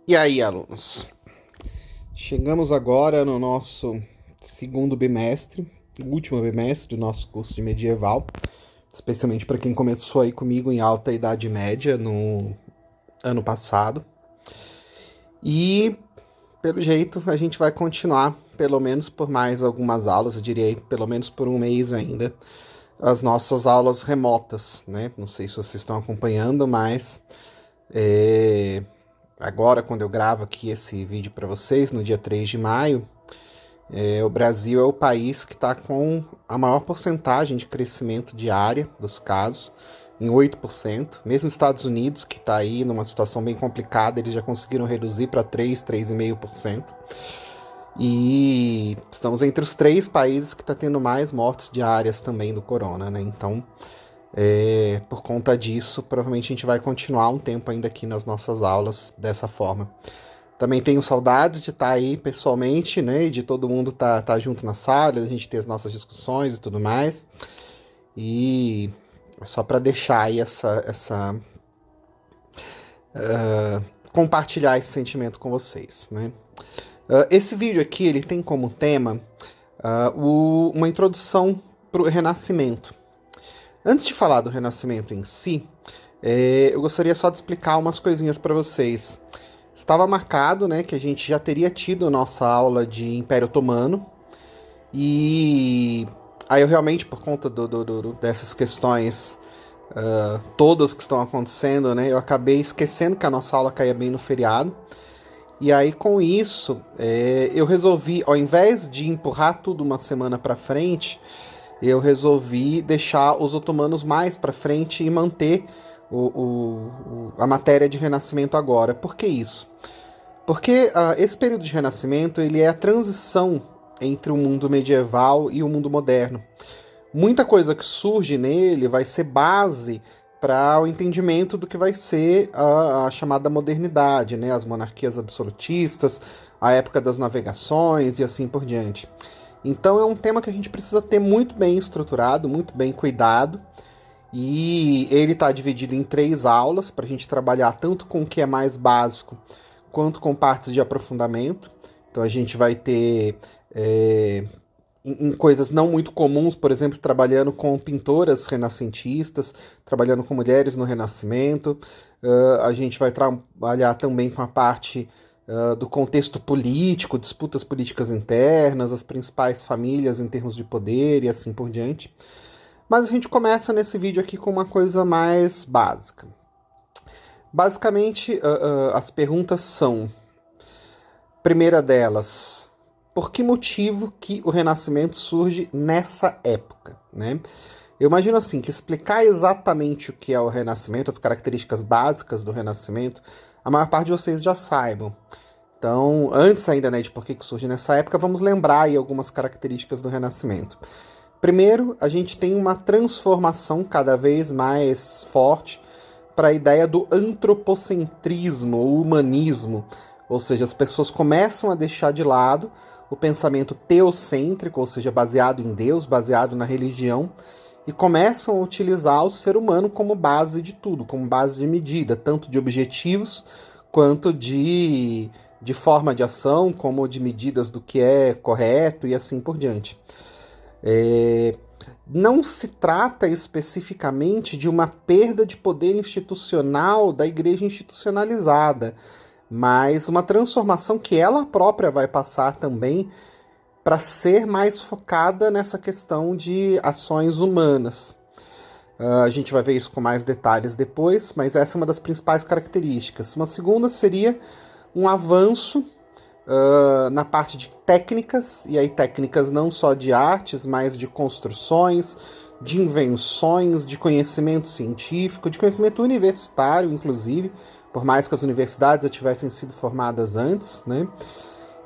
E aí, alunos? Chegamos agora no nosso segundo bimestre, o último bimestre do nosso curso de medieval, especialmente para quem começou aí comigo em alta Idade Média no ano passado. E, pelo jeito, a gente vai continuar, pelo menos por mais algumas aulas, eu diria aí, pelo menos por um mês ainda, as nossas aulas remotas, né? Não sei se vocês estão acompanhando, mas agora, quando eu gravo aqui esse vídeo para vocês, no dia 3 de maio, o Brasil é o país que está com a maior porcentagem de crescimento diária dos casos, em 8%. Mesmo os Estados Unidos, que está aí numa situação bem complicada, eles já conseguiram reduzir para 3, 3,5%. E estamos entre os 3 países que está tendo mais mortes diárias também do corona, né? Então, por conta disso, provavelmente a gente vai continuar um tempo ainda aqui nas nossas aulas dessa forma. Também tenho saudades de estar aí pessoalmente, né? E de todo mundo tá junto na sala, a gente ter as nossas discussões e tudo mais. E só para deixar aí compartilhar esse sentimento com vocês, né? Esse vídeo aqui ele tem como tema uma introdução para o Renascimento. Antes de falar do Renascimento em si, eu gostaria só de explicar umas coisinhas para vocês. Estava marcado, né, que a gente já teria tido nossa aula de Império Otomano, e aí eu realmente, por conta dessas questões todas que estão acontecendo, né, eu acabei esquecendo que a nossa aula caía bem no feriado, e aí com isso eu resolvi, ao invés de empurrar tudo uma semana para frente, eu resolvi deixar os otomanos mais para frente e manter a matéria de Renascimento agora. Por que isso? Porque esse período de Renascimento ele é a transição entre o mundo medieval e o mundo moderno. Muita coisa que surge nele vai ser base para o entendimento do que vai ser a chamada modernidade, né? As monarquias absolutistas, a época das navegações e assim por diante. Então é um tema que a gente precisa ter muito bem estruturado, muito bem cuidado, e ele está dividido em 3 aulas para a gente trabalhar tanto com o que é mais básico quanto com partes de aprofundamento. Então a gente vai ter em coisas não muito comuns, por exemplo, trabalhando com pintoras renascentistas, trabalhando com mulheres no Renascimento. A gente vai trabalhar também com a parte do contexto político, disputas políticas internas, as principais famílias em termos de poder e assim por diante. Mas a gente começa nesse vídeo aqui com uma coisa mais básica. Basicamente, as perguntas são: primeira delas, por que motivo que o Renascimento surge nessa época, né? Eu imagino assim, que explicar exatamente o que é o Renascimento, as características básicas do Renascimento, a maior parte de vocês já saibam. Então, antes ainda, né, de por que surge nessa época, vamos lembrar aí algumas características do Renascimento. Primeiro, a gente tem uma transformação cada vez mais forte para a ideia do antropocentrismo, ou humanismo, ou seja, as pessoas começam a deixar de lado o pensamento teocêntrico, ou seja, baseado em Deus, baseado na religião, e começam a utilizar o ser humano como base de tudo, como base de medida, tanto de objetivos quanto de forma de ação, como de medidas do que é correto e assim por diante. Não se trata especificamente de uma perda de poder institucional da igreja institucionalizada, mas uma transformação que ela própria vai passar também para ser mais focada nessa questão de ações humanas. A gente vai ver isso com mais detalhes depois, mas essa é uma das principais características. Uma segunda seria um avanço na parte de técnicas, e aí técnicas não só de artes, mas de construções, de invenções, de conhecimento científico, de conhecimento universitário, inclusive, por mais que as universidades já tivessem sido formadas antes, né?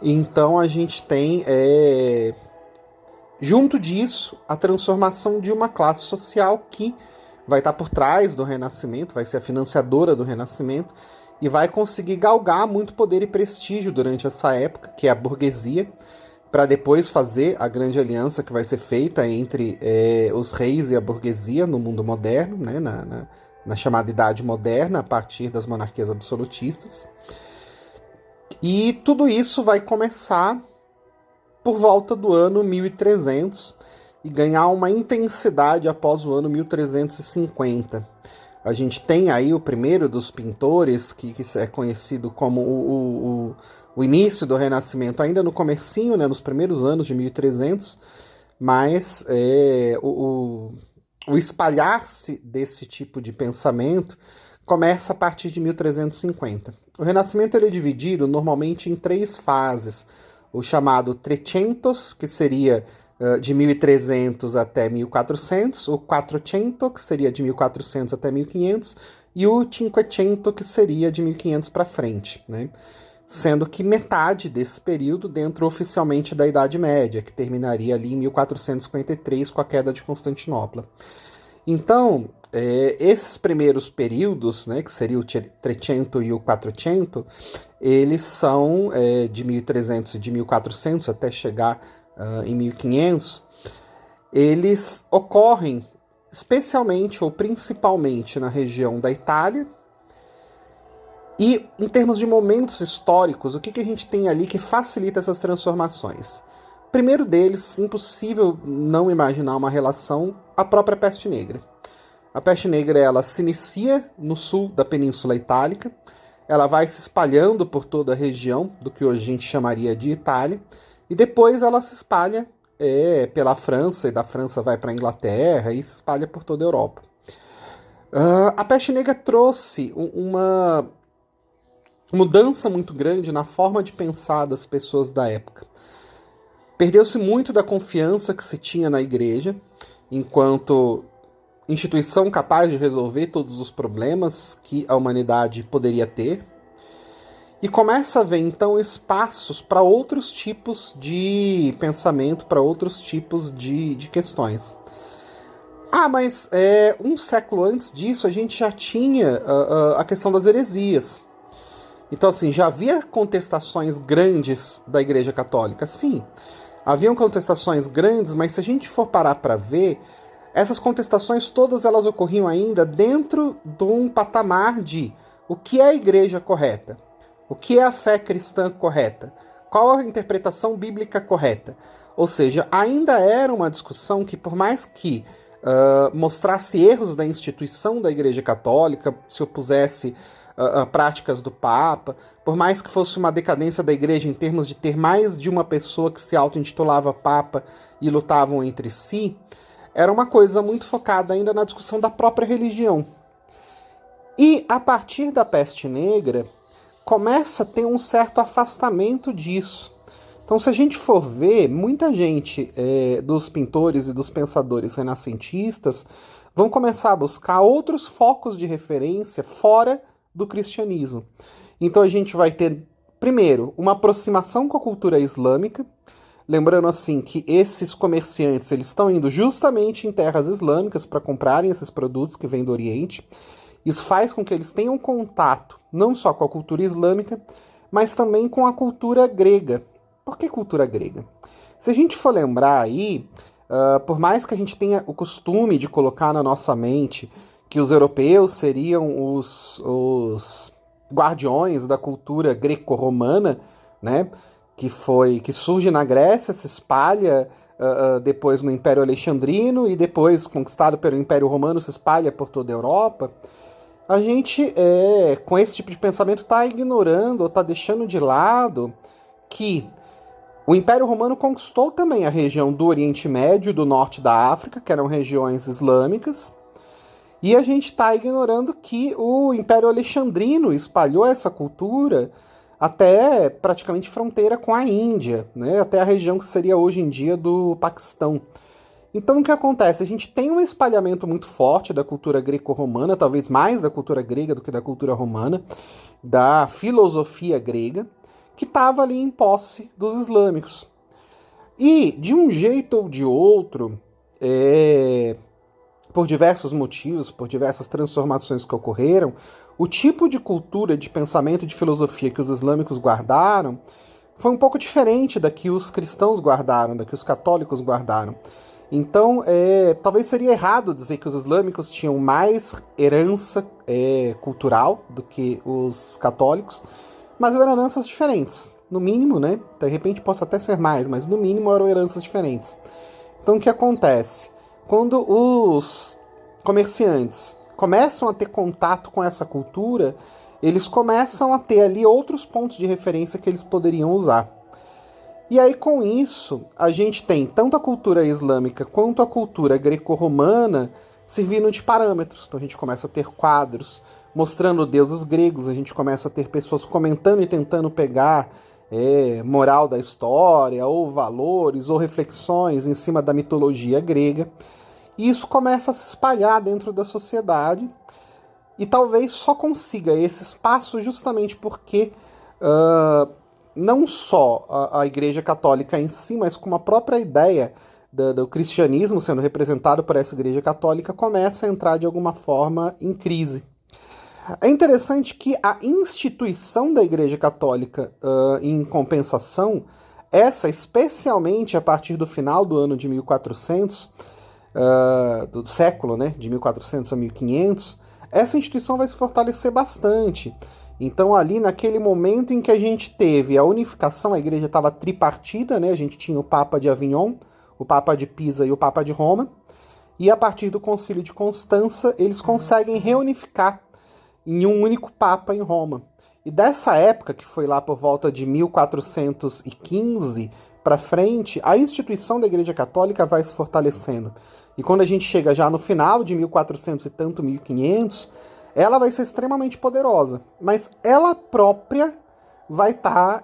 Então a gente tem, junto disso, a transformação de uma classe social que vai estar por trás do Renascimento, vai ser a financiadora do Renascimento, e vai conseguir galgar muito poder e prestígio durante essa época, que é a burguesia, para depois fazer a grande aliança que vai ser feita entre os reis e a burguesia no mundo moderno, né, na chamada Idade Moderna, a partir das monarquias absolutistas. E tudo isso vai começar por volta do ano 1300 e ganhar uma intensidade após o ano 1350. A gente tem aí o primeiro dos pintores, que é conhecido como o início do Renascimento, ainda no comecinho, né, nos primeiros anos de 1300, mas o espalhar-se desse tipo de pensamento começa a partir de 1350. O Renascimento ele é dividido normalmente em 3 fases. O chamado Trecentos, que seria de 1300 até 1400, o Quattrocento, que seria de 1400 até 1500, e o Cinquecento, que seria de 1500 para frente, né? Sendo que metade desse período dentro oficialmente da Idade Média, que terminaria ali em 1453 com a queda de Constantinopla. Então, esses primeiros períodos, né, que seria o Trecento e o Quattrocento, eles são de 1300 e de 1400 até chegar em 1500, eles ocorrem especialmente ou principalmente na região da Itália. E em termos de momentos históricos, o que a gente tem ali que facilita essas transformações? Primeiro deles, impossível não imaginar uma relação, a própria peste negra. A peste negra ela se inicia no sul da Península Itálica, ela vai se espalhando por toda a região do que hoje a gente chamaria de Itália, e depois ela se espalha pela França, e da França vai para a Inglaterra e se espalha por toda a Europa. A peste negra trouxe uma mudança muito grande na forma de pensar das pessoas da época. Perdeu-se muito da confiança que se tinha na igreja, enquanto instituição capaz de resolver todos os problemas que a humanidade poderia ter. E começa a haver, então, espaços para outros tipos de pensamento, para outros tipos de questões. Mas um século antes disso, a gente já tinha a questão das heresias. Então, assim, já havia contestações grandes da Igreja Católica? Sim, haviam contestações grandes, mas se a gente for parar para ver, essas contestações todas elas ocorriam ainda dentro de um patamar de o que é a Igreja correta, o que é a fé cristã correta, qual a interpretação bíblica correta. Ou seja, ainda era uma discussão que, por mais que mostrasse erros da instituição da Igreja Católica, se opusesse práticas do Papa, por mais que fosse uma decadência da igreja em termos de ter mais de uma pessoa que se auto-intitulava Papa e lutavam entre si, era uma coisa muito focada ainda na discussão da própria religião. E a partir da peste negra, começa a ter um certo afastamento disso. Então, se a gente for ver, muita gente dos pintores e dos pensadores renascentistas vão começar a buscar outros focos de referência fora do cristianismo. Então a gente vai ter, primeiro, uma aproximação com a cultura islâmica, lembrando assim que esses comerciantes eles estão indo justamente em terras islâmicas para comprarem esses produtos que vêm do Oriente. Isso faz com que eles tenham contato não só com a cultura islâmica, mas também com a cultura grega. Por que cultura grega? Se a gente for lembrar aí, por mais que a gente tenha o costume de colocar na nossa mente que os europeus seriam os guardiões da cultura greco-romana, né? Que surge na Grécia, se espalha depois no Império Alexandrino e depois, conquistado pelo Império Romano, se espalha por toda a Europa. A gente, com esse tipo de pensamento, está ignorando ou está deixando de lado que o Império Romano conquistou também a região do Oriente Médio e do Norte da África, que eram regiões islâmicas. E a gente está ignorando que o Império Alexandrino espalhou essa cultura até praticamente fronteira com a Índia, né? Até a região que seria hoje em dia do Paquistão. Então o que acontece? A gente tem um espalhamento muito forte da cultura greco-romana, talvez mais da cultura grega do que da cultura romana, da filosofia grega, que estava ali em posse dos islâmicos. E, de um jeito ou de outro, por diversos motivos, por diversas transformações que ocorreram, o tipo de cultura, de pensamento, de filosofia que os islâmicos guardaram foi um pouco diferente da que os cristãos guardaram, da que os católicos guardaram. Então, talvez seria errado dizer que os islâmicos tinham mais herança cultural do que os católicos, mas eram heranças diferentes. No mínimo, né? De repente possa até ser mais, mas no mínimo eram heranças diferentes. Então o que acontece? Quando os comerciantes começam a ter contato com essa cultura, eles começam a ter ali outros pontos de referência que eles poderiam usar. E aí, com isso, a gente tem tanto a cultura islâmica quanto a cultura greco-romana servindo de parâmetros. Então a gente começa a ter quadros mostrando deuses gregos, a gente começa a ter pessoas comentando e tentando pegar moral da história, ou valores, ou reflexões em cima da mitologia grega. E isso começa a se espalhar dentro da sociedade, e talvez só consiga esse espaço justamente porque não só a Igreja Católica em si, mas como a própria ideia do cristianismo sendo representado por essa Igreja Católica começa a entrar de alguma forma em crise. É interessante que a instituição da Igreja Católica, em compensação, essa especialmente a partir do final do ano de 1400, do século, né, de 1400 a 1500, essa instituição vai se fortalecer bastante. Então ali naquele momento em que a gente teve a unificação, a igreja estava tripartida, né? A gente tinha o Papa de Avignon, o Papa de Pisa e o Papa de Roma, e a partir do Concílio de Constança eles conseguem reunificar em um único Papa em Roma. E dessa época, que foi lá por volta de 1415 para frente, a instituição da Igreja Católica vai se fortalecendo. E quando a gente chega já no final de 1400 e tanto, 1500, ela vai ser extremamente poderosa, mas ela própria vai estar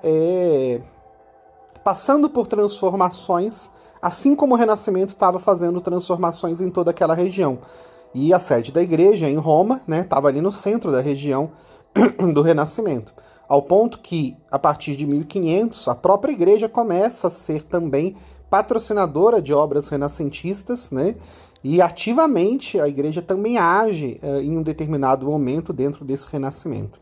passando por transformações, assim como o Renascimento estava fazendo transformações em toda aquela região. E a sede da igreja, em Roma, estava ali no centro da região do Renascimento, ao ponto que, a partir de 1500, a própria igreja começa a ser também patrocinadora de obras renascentistas, né? E ativamente a igreja também age em um determinado momento dentro desse renascimento.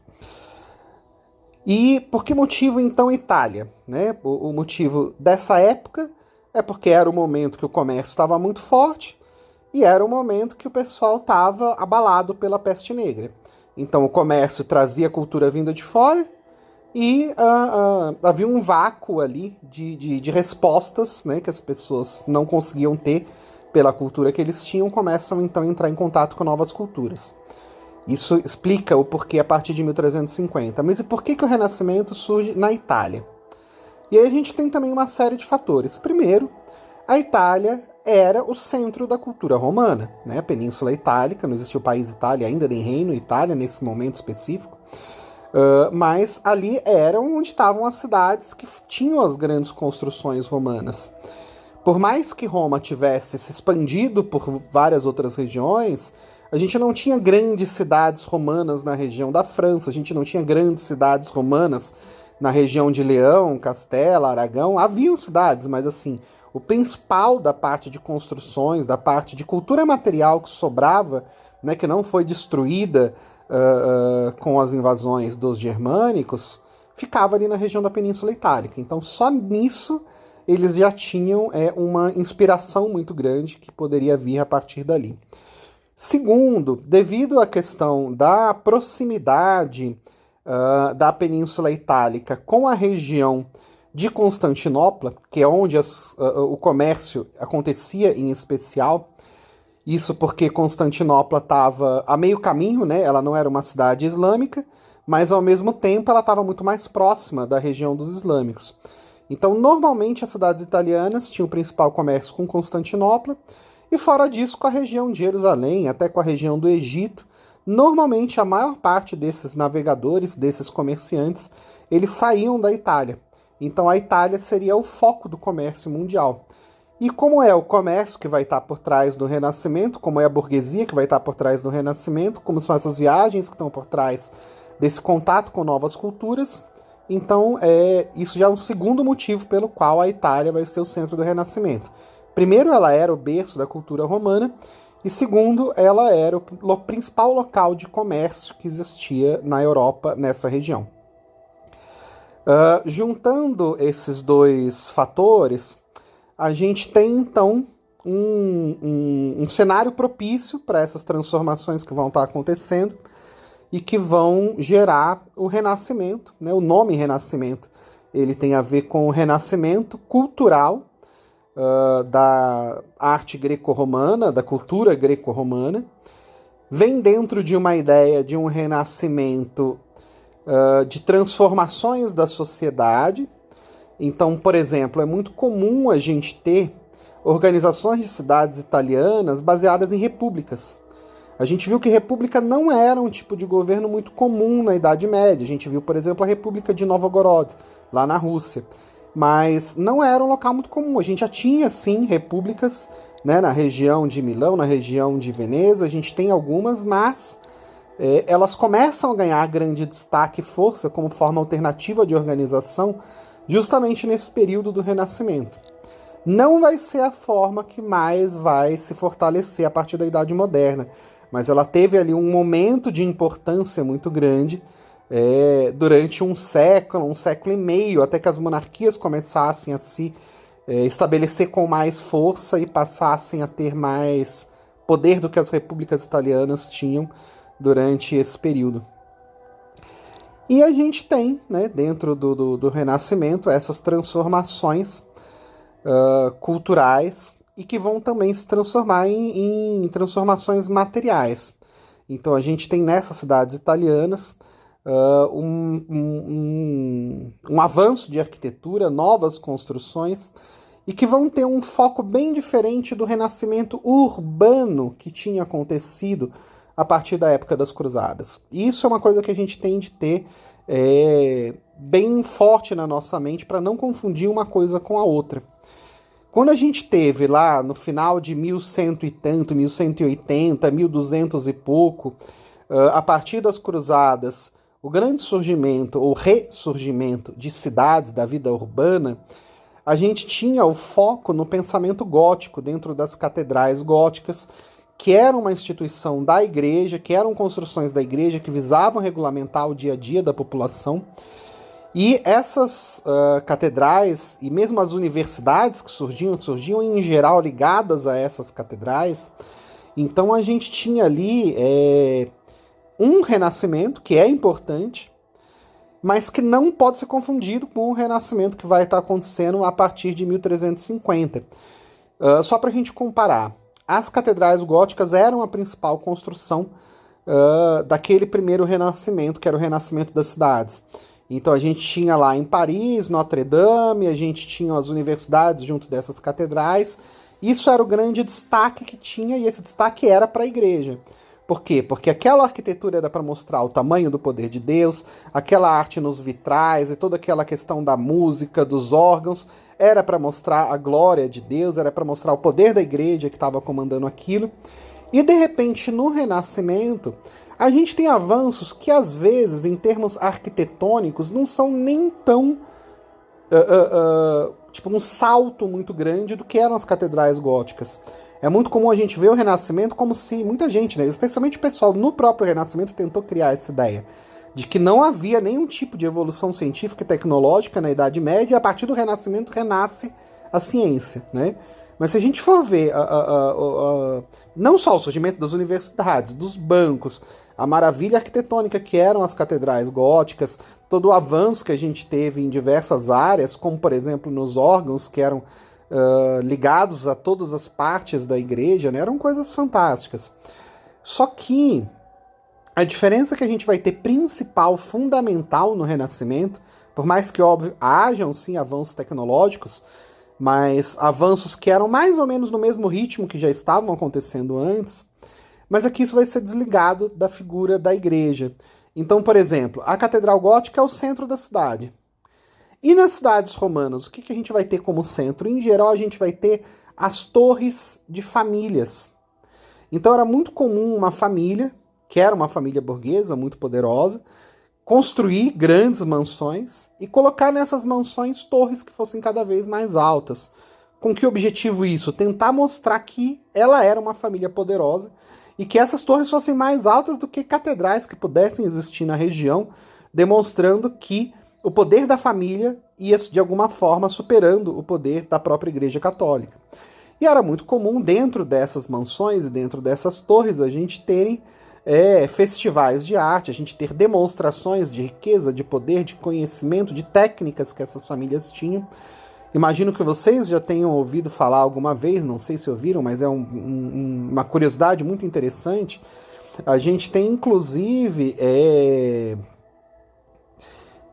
E por que motivo então Itália? Né? O motivo dessa época é porque era o momento que o comércio estava muito forte e era o momento que o pessoal estava abalado pela peste negra. Então o comércio trazia cultura vinda de fora e havia um vácuo ali de respostas, né, que as pessoas não conseguiam ter pela cultura que eles tinham, começam então a entrar em contato com novas culturas. Isso explica o porquê a partir de 1350. Mas e por que o Renascimento surge na Itália? E aí a gente tem também uma série de fatores. Primeiro, a Itália era o centro da cultura romana, né? A Península Itálica, não existia o país Itália ainda, nem Reino Itália nesse momento específico. Mas ali eram onde estavam as cidades que tinham as grandes construções romanas. Por mais que Roma tivesse se expandido por várias outras regiões, a gente não tinha grandes cidades romanas na região da França, a gente não tinha grandes cidades romanas na região de Leão, Castela, Aragão. Haviam cidades, mas assim, o principal da parte de construções, da parte de cultura material que sobrava, né, que não foi destruída com as invasões dos germânicos, ficava ali na região da Península Itálica. Então só nisso eles já tinham uma inspiração muito grande que poderia vir a partir dali. Segundo, devido à questão da proximidade da Península Itálica com a região de Constantinopla, que é onde o comércio acontecia em especial, isso porque Constantinopla estava a meio caminho, né? Ela não era uma cidade islâmica, mas ao mesmo tempo ela estava muito mais próxima da região dos islâmicos. Então, normalmente, as cidades italianas tinham o principal comércio com Constantinopla, e fora disso, com a região de Jerusalém, até com a região do Egito. Normalmente, a maior parte desses navegadores, desses comerciantes, eles saíam da Itália. Então, a Itália seria o foco do comércio mundial. E como é o comércio que vai estar por trás do Renascimento, como é a burguesia que vai estar por trás do Renascimento, como são essas viagens que estão por trás desse contato com novas culturas, então isso já é um segundo motivo pelo qual a Itália vai ser o centro do Renascimento. Primeiro, ela era o berço da cultura romana, e segundo, ela era o principal local de comércio que existia na Europa, nessa região. Juntando esses dois fatores, a gente tem então um cenário propício para essas transformações que vão estar acontecendo, e que vão gerar o Renascimento, né? O nome Renascimento, ele tem a ver com o renascimento cultural da arte greco-romana, da cultura greco-romana, vem dentro de uma ideia de um renascimento de transformações da sociedade. Então, por exemplo, é muito comum a gente ter organizações de cidades italianas baseadas em repúblicas. A gente viu que república não era um tipo de governo muito comum na Idade Média. A gente viu, por exemplo, a República de Novgorod, lá na Rússia. Mas não era um local muito comum. A gente já tinha, sim, repúblicas, né, na região de Milão, na região de Veneza. A gente tem algumas, mas elas começam a ganhar grande destaque e força como forma alternativa de organização justamente nesse período do Renascimento. Não vai ser a forma que mais vai se fortalecer a partir da Idade Moderna, mas ela teve ali um momento de importância muito grande durante um século e meio, até que as monarquias começassem a se estabelecer com mais força e passassem a ter mais poder do que as repúblicas italianas tinham durante esse período. E a gente tem, né, dentro do Renascimento, essas transformações culturais e que vão também se transformar em transformações materiais. Então a gente tem nessas cidades italianas um avanço de arquitetura, novas construções, e que vão ter um foco bem diferente do renascimento urbano que tinha acontecido a partir da época das Cruzadas. E isso é uma coisa que a gente tem de ter bem forte na nossa mente para não confundir uma coisa com a outra. Quando a gente teve lá no final de 1100 e tanto, 1180, 1200 e pouco, a partir das Cruzadas, o grande surgimento ou ressurgimento de cidades da vida urbana, a gente tinha o foco no pensamento gótico dentro das catedrais góticas, que era uma instituição da igreja, que eram construções da igreja que visavam regulamentar o dia a dia da população. E essas catedrais, e mesmo as universidades que surgiam em geral ligadas a essas catedrais. Então a gente tinha ali um renascimento, que é importante, mas que não pode ser confundido com o renascimento que vai estar acontecendo a partir de 1350. Só para a gente comparar, as catedrais góticas eram a principal construção daquele primeiro renascimento, que era o renascimento das cidades. Então a gente tinha lá em Paris, Notre-Dame, a gente tinha as universidades junto dessas catedrais. Isso era o grande destaque que tinha, e esse destaque era para a igreja. Por quê? Porque aquela arquitetura era para mostrar o tamanho do poder de Deus, aquela arte nos vitrais e toda aquela questão da música, dos órgãos, era para mostrar a glória de Deus, era para mostrar o poder da igreja que estava comandando aquilo. E de repente, no Renascimento, a gente tem avanços que, às vezes, em termos arquitetônicos, não são nem tão tipo um salto muito grande do que eram as catedrais góticas. É muito comum a gente ver o Renascimento como se muita gente, né, especialmente o pessoal no próprio Renascimento, tentou criar essa ideia de que não havia nenhum tipo de evolução científica e tecnológica na Idade Média, e a partir do Renascimento renasce a ciência, né? Mas se a gente for ver não só o surgimento das universidades, dos bancos, a maravilha arquitetônica que eram as catedrais góticas, todo o avanço que a gente teve em diversas áreas, como por exemplo nos órgãos que eram ligados a todas as partes da igreja, né? Eram coisas fantásticas. Só que a diferença que a gente vai ter principal, fundamental no Renascimento, por mais que, óbvio, hajam sim avanços tecnológicos, mas avanços que eram mais ou menos no mesmo ritmo que já estavam acontecendo antes, mas aqui isso vai ser desligado da figura da igreja. Então, por exemplo, a Catedral Gótica é o centro da cidade. E nas cidades romanas, o que a gente vai ter como centro? Em geral, a gente vai ter as torres de famílias. Então era muito comum uma família, que era uma família burguesa muito poderosa, construir grandes mansões e colocar nessas mansões torres que fossem cada vez mais altas. Com que objetivo isso? Tentar mostrar que ela era uma família poderosa e que essas torres fossem mais altas do que catedrais que pudessem existir na região, demonstrando que o poder da família ia, de alguma forma, superando o poder da própria Igreja Católica. E era muito comum, dentro dessas mansões e dentro dessas torres, a gente terem festivais de arte, a gente ter demonstrações de riqueza, de poder, de conhecimento, de técnicas que essas famílias tinham. Imagino que vocês já tenham ouvido falar alguma vez, não sei se ouviram, mas é uma curiosidade muito interessante. A gente tem, inclusive,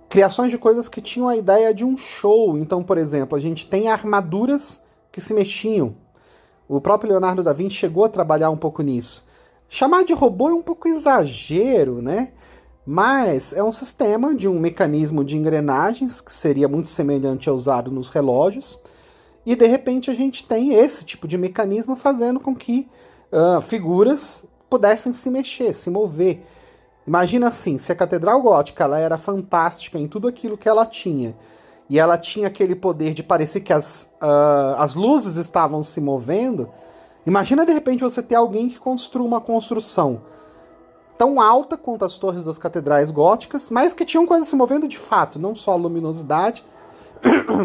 criações de coisas que tinham a ideia de um show. Então, por exemplo, a gente tem armaduras que se mexiam. O próprio Leonardo da Vinci chegou a trabalhar um pouco nisso. Chamar de robô é um pouco exagero, né? Mas é um sistema de um mecanismo de engrenagens que seria muito semelhante ao usado nos relógios. E, de repente, a gente tem esse tipo de mecanismo fazendo com que figuras pudessem se mexer, se mover. Imagina assim, se a Catedral Gótica ela era fantástica em tudo aquilo que ela tinha, e ela tinha aquele poder de parecer que as luzes estavam se movendo, imagina de repente você ter alguém que construa uma construção tão alta quanto as torres das catedrais góticas, mas que tinham coisas se movendo de fato, não só a luminosidade,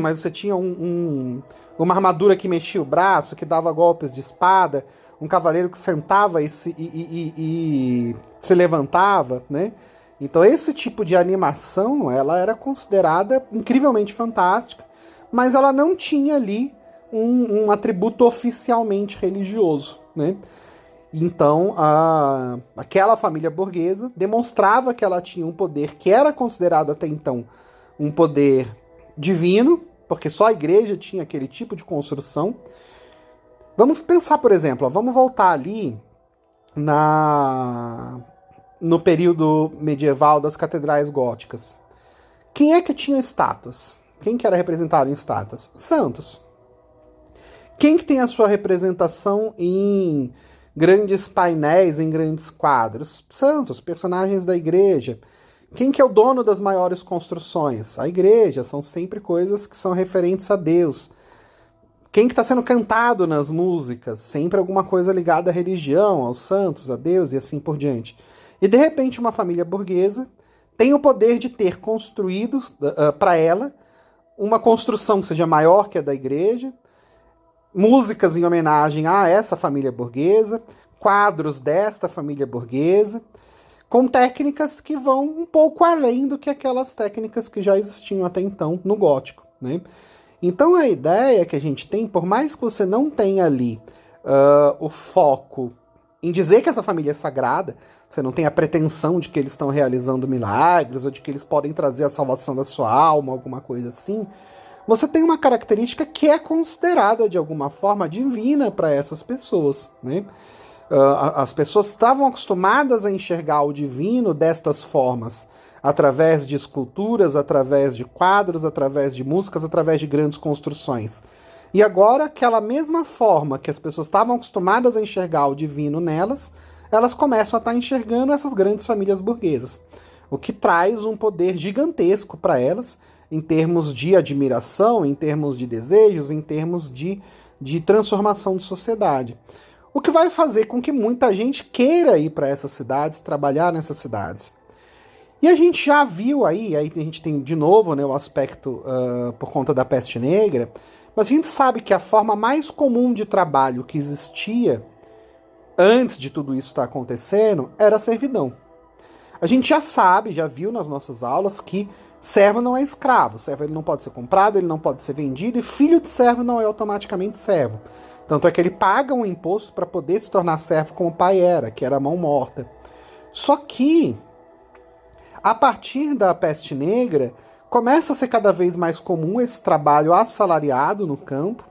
mas você tinha uma armadura que mexia o braço, que dava golpes de espada, um cavaleiro que sentava e se levantava, né? Então esse tipo de animação, ela era considerada incrivelmente fantástica, mas ela não tinha ali um atributo oficialmente religioso, né? Então, aquela família burguesa demonstrava que ela tinha um poder que era considerado até então um poder divino, porque só a igreja tinha aquele tipo de construção. Vamos pensar, por exemplo, vamos voltar ali no período medieval das catedrais góticas. Quem é que tinha estátuas? Quem que era representado em estátuas? Santos. Quem que tem a sua representação em grandes painéis, em grandes quadros? Santos, personagens da igreja. Quem que é o dono das maiores construções? A igreja. São sempre coisas que são referentes a Deus. Quem que está sendo cantado nas músicas? Sempre alguma coisa ligada à religião, aos santos, a Deus e assim por diante. E de repente uma família burguesa tem o poder de ter construído para ela uma construção que seja maior que a da igreja, músicas em homenagem a essa família burguesa, quadros desta família burguesa, com técnicas que vão um pouco além do que aquelas técnicas que já existiam até então no gótico, né? Então a ideia que a gente tem, por mais que você não tenha ali o foco em dizer que essa família é sagrada, você não tem a pretensão de que eles estão realizando milagres ou de que eles podem trazer a salvação da sua alma, alguma coisa assim, você tem uma característica que é considerada de alguma forma divina para essas pessoas, né? As pessoas estavam acostumadas a enxergar o divino destas formas, através de esculturas, através de quadros, através de músicas, através de grandes construções. E agora, aquela mesma forma que as pessoas estavam acostumadas a enxergar o divino nelas, elas começam a estar enxergando essas grandes famílias burguesas, o que traz um poder gigantesco para elas, em termos de admiração, em termos de desejos, em termos de transformação de sociedade. O que vai fazer com que muita gente queira ir para essas cidades, trabalhar nessas cidades. E a gente já viu aí a gente tem de novo, né, o aspecto por conta da peste negra, mas a gente sabe que a forma mais comum de trabalho que existia antes de tudo isso estar acontecendo era a servidão. A gente já sabe, já viu nas nossas aulas que servo não é escravo. Servo ele não pode ser comprado, ele não pode ser vendido, e filho de servo não é automaticamente servo. Tanto é que ele paga um imposto para poder se tornar servo como o pai era, que era a mão morta. Só que, a partir da peste negra, começa a ser cada vez mais comum esse trabalho assalariado no campo,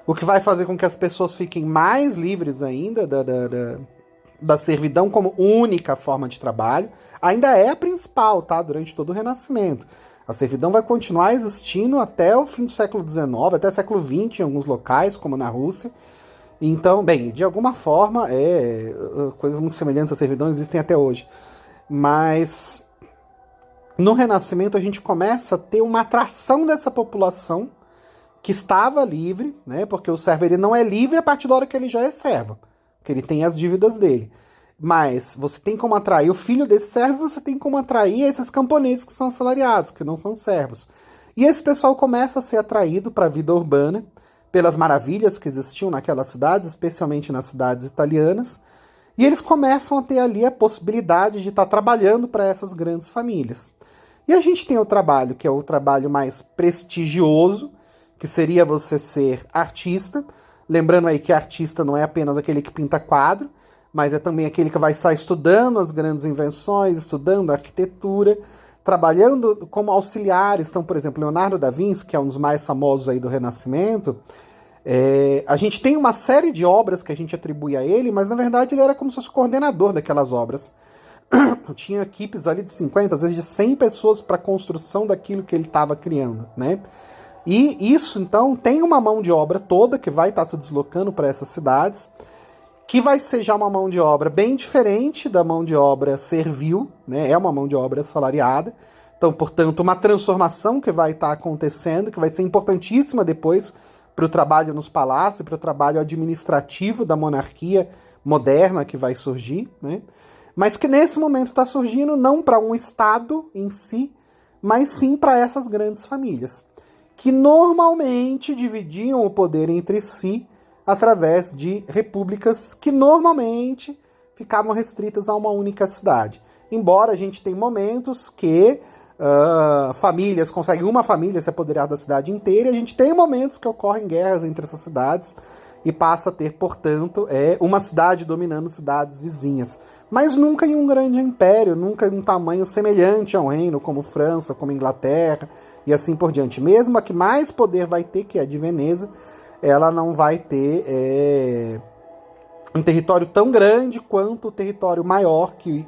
o que vai fazer com que as pessoas fiquem mais livres ainda da servidão como única forma de trabalho. Ainda é a principal, tá? Durante todo o Renascimento. A servidão vai continuar existindo até o fim do século XIX, até século XX em alguns locais, como na Rússia. Então, bem, de alguma forma, coisas muito semelhantes à servidão existem até hoje. Mas no Renascimento a gente começa a ter uma atração dessa população que estava livre, né? Porque o servo ele não é livre a partir da hora que ele já é servo, que ele tem as dívidas dele. Mas você tem como atrair o filho desse servo, você tem como atrair esses camponeses que são assalariados, que não são servos. E esse pessoal começa a ser atraído para a vida urbana, pelas maravilhas que existiam naquelas cidades, especialmente nas cidades italianas. E eles começam a ter ali a possibilidade de estar trabalhando para essas grandes famílias. E a gente tem o trabalho, que é o trabalho mais prestigioso, que seria você ser artista. Lembrando aí que artista não é apenas aquele que pinta quadro, mas é também aquele que vai estar estudando as grandes invenções, estudando a arquitetura, trabalhando como auxiliares. Então, por exemplo, Leonardo da Vinci, que é um dos mais famosos aí do Renascimento, a gente tem uma série de obras que a gente atribui a ele, mas na verdade ele era como se fosse o coordenador daquelas obras. Tinha equipes ali de 50, às vezes de 100 pessoas para a construção daquilo que ele estava criando, né? E isso, então, tem uma mão de obra toda que vai estar se deslocando para essas cidades, que vai ser já uma mão de obra bem diferente da mão de obra servil, né? É uma mão de obra assalariada. Então, portanto, uma transformação que vai estar acontecendo, que vai ser importantíssima depois para o trabalho nos palácios, para o trabalho administrativo da monarquia moderna que vai surgir, né? Mas que nesse momento está surgindo não para um Estado em si, mas sim para essas grandes famílias, que normalmente dividiam o poder entre si através de repúblicas que normalmente ficavam restritas a uma única cidade. Embora a gente tenha momentos que famílias conseguem uma família se apoderar da cidade inteira, e a gente tem momentos que ocorrem guerras entre essas cidades e passa a ter, portanto, uma cidade dominando cidades vizinhas. Mas nunca em um grande império, nunca em um tamanho semelhante a um reino como França, como Inglaterra e assim por diante. Mesmo a que mais poder vai ter, que é a de Veneza, ela não vai ter um território tão grande quanto o território maior que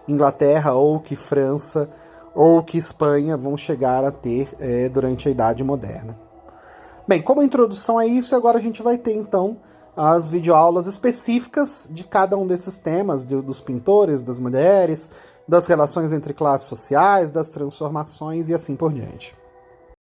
Inglaterra ou que França ou que Espanha vão chegar a ter durante a Idade Moderna. Bem, como introdução a isso, agora a gente vai ter então as videoaulas específicas de cada um desses temas, dos pintores, das mulheres, das relações entre classes sociais, das transformações e assim por diante.